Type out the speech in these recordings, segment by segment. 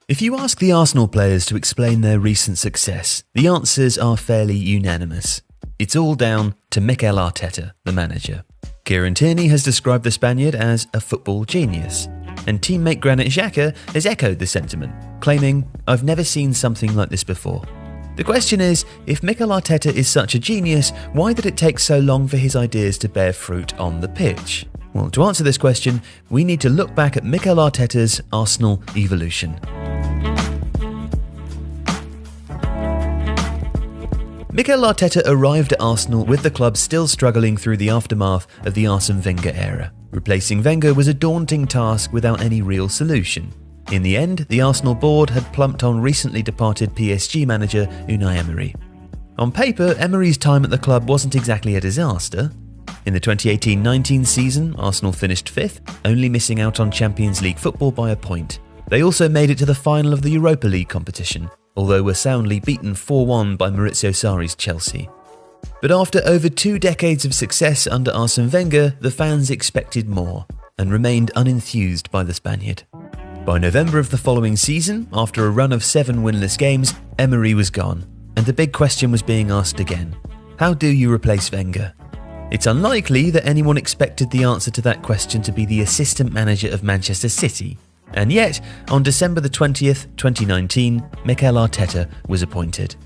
If you ask the Arsenal players to explain their recent success, the answers are fairly unanimous. It's all down to Mikel Arteta, the manager. Kieran Tierney has described the Spaniard as a football genius, and teammate Granit Xhaka has echoed the sentiment, claiming, "I've never seen something like this before." The question is, if Mikel Arteta is such a genius, why did it take so long for his ideas to bear fruit on the pitch? Well, to answer this question, we need to look back at Mikel Arteta's Arsenal evolution. Mikel Arteta arrived at Arsenal with the club still struggling through the aftermath of the Arsene Wenger era. Replacing Wenger was a daunting task without any real solution. In the end, the Arsenal board had plumped on recently departed PSG manager Unai Emery. On paper, Emery's time at the club wasn't exactly a disaster. In the 2018-19 season, Arsenal finished 5th, only missing out on Champions League football by a point. They also made it to the final of the Europa League competition, although were soundly beaten 4-1 by Maurizio Sarri's Chelsea. But after over 2 decades of success under Arsene Wenger, the fans expected more, and remained unenthused by the Spaniard. By November of the following season, after a run of 7 winless games, Emery was gone, and the big question was being asked again. How do you replace Wenger? It's unlikely that anyone expected the answer to that question to be the assistant manager of Manchester City. And yet, on December the 20th, 2019, Mikel Arteta was appointed.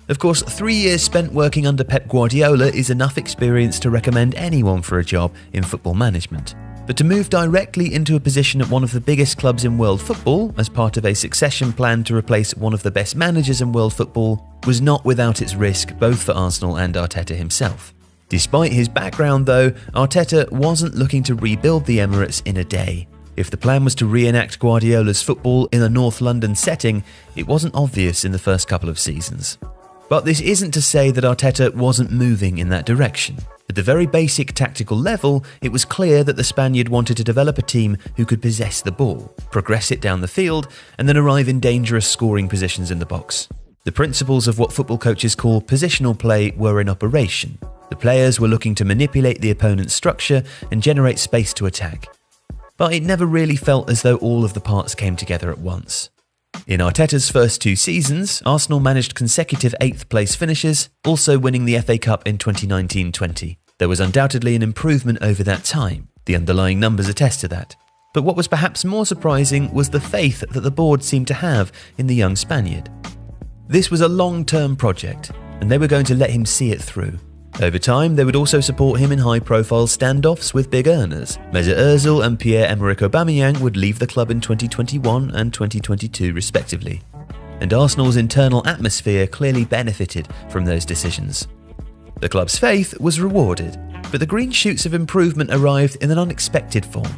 Of course, 3 years spent working under Pep Guardiola is enough experience to recommend anyone for a job in football management. But to move directly into a position at one of the biggest clubs in world football, as part of a succession plan to replace one of the best managers in world football, was not without its risk both for Arsenal and Arteta himself. Despite his background though, Arteta wasn't looking to rebuild the Emirates in a day. If the plan was to reenact Guardiola's football in a North London setting, it wasn't obvious in the first couple of seasons. But this isn't to say that Arteta wasn't moving in that direction. At the very basic tactical level, it was clear that the Spaniard wanted to develop a team who could possess the ball, progress it down the field, and then arrive in dangerous scoring positions in the box. The principles of what football coaches call positional play were in operation. The players were looking to manipulate the opponent's structure and generate space to attack. But it never really felt as though all of the parts came together at once. In Arteta's first 2 seasons, Arsenal managed consecutive 8th place finishes, also winning the FA Cup in 2019-20. There was undoubtedly an improvement over that time. The underlying numbers attest to that. But what was perhaps more surprising was the faith that the board seemed to have in the young Spaniard. This was a long-term project, and they were going to let him see it through. Over time, they would also support him in high-profile standoffs with big earners. Mesut Ozil and Pierre-Emerick Aubameyang would leave the club in 2021 and 2022 respectively. And Arsenal's internal atmosphere clearly benefited from those decisions. The club's faith was rewarded, but the green shoots of improvement arrived in an unexpected form.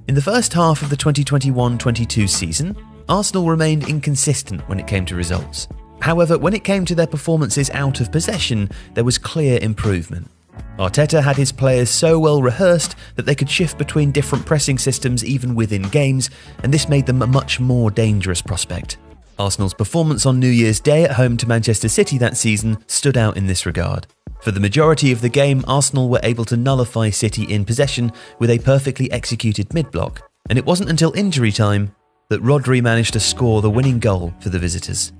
In the first half of the 2021-22 season, Arsenal remained inconsistent when it came to results. However, when it came to their performances out of possession, there was clear improvement. Arteta had his players so well rehearsed that they could shift between different pressing systems even within games, and this made them a much more dangerous prospect. Arsenal's performance on New Year's Day at home to Manchester City that season stood out in this regard. For the majority of the game, Arsenal were able to nullify City in possession with a perfectly executed mid-block, and it wasn't until injury time that Rodri managed to score the winning goal for the visitors.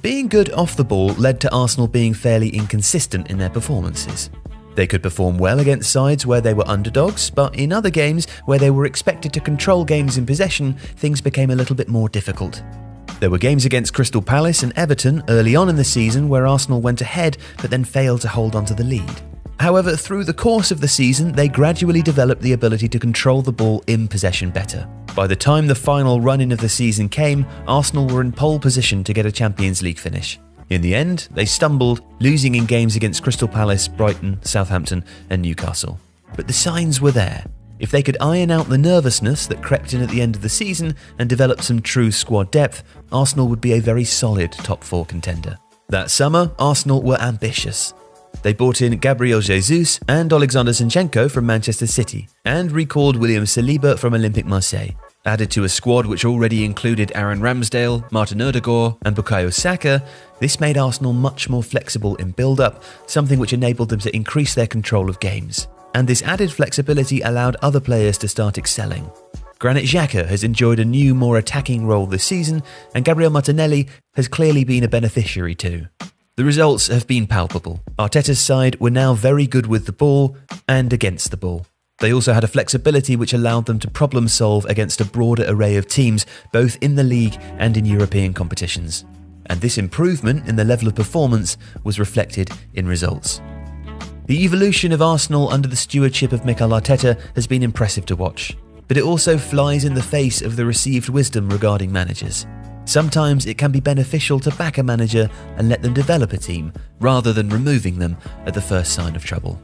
Being good off the ball led to Arsenal being fairly inconsistent in their performances. They could perform well against sides where they were underdogs, but in other games where they were expected to control games in possession, things became a little bit more difficult. There were games against Crystal Palace and Everton early on in the season where Arsenal went ahead but then failed to hold onto the lead. However, through the course of the season, they gradually developed the ability to control the ball in possession better. By the time the final run-in of the season came, Arsenal were in pole position to get a Champions League finish. In the end, they stumbled, losing in games against Crystal Palace, Brighton, Southampton and Newcastle. But the signs were there. If they could iron out the nervousness that crept in at the end of the season and develop some true squad depth, Arsenal would be a very solid top 4 contender. That summer, Arsenal were ambitious. They brought in Gabriel Jesus and Alexander Zinchenko from Manchester City and recalled William Saliba from Olympique Marseille. Added to a squad which already included Aaron Ramsdale, Martin Odegaard and Bukayo Saka, this made Arsenal much more flexible in build-up, something which enabled them to increase their control of games. And this added flexibility allowed other players to start excelling. Granit Xhaka has enjoyed a new, more attacking role this season, and Gabriel Martinelli has clearly been a beneficiary too. The results have been palpable. Arteta's side were now very good with the ball and against the ball. They also had a flexibility which allowed them to problem solve against a broader array of teams, both in the league and in European competitions. And this improvement in the level of performance was reflected in results. The evolution of Arsenal under the stewardship of Mikel Arteta has been impressive to watch, but it also flies in the face of the received wisdom regarding managers. Sometimes it can be beneficial to back a manager and let them develop a team, rather than removing them at the first sign of trouble.